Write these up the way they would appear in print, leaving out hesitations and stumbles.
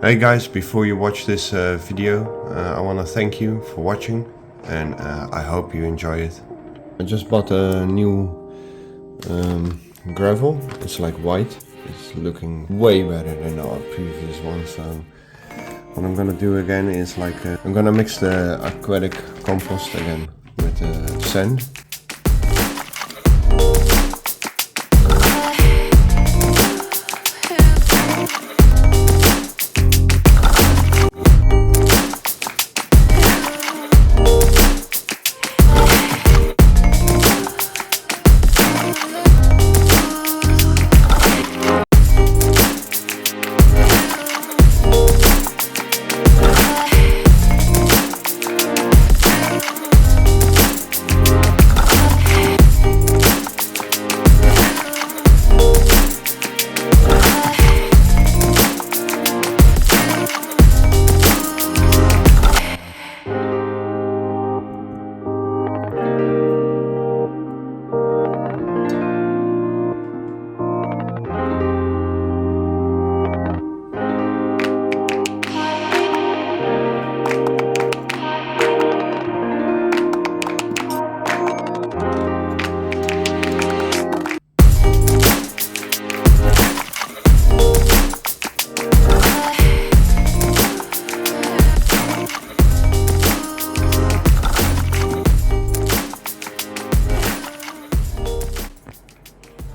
Hey guys, before you watch this video, I want to thank you for watching, and I hope you enjoy it. I just bought a new gravel. It's like white. It's looking way better than our previous one. So what I'm gonna do again is I'm gonna mix the aquatic compost again with the sand.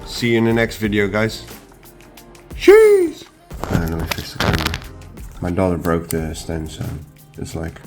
See you in the next video, guys. Cheese! Let me fix the camera. My daughter broke the stand, so it's like...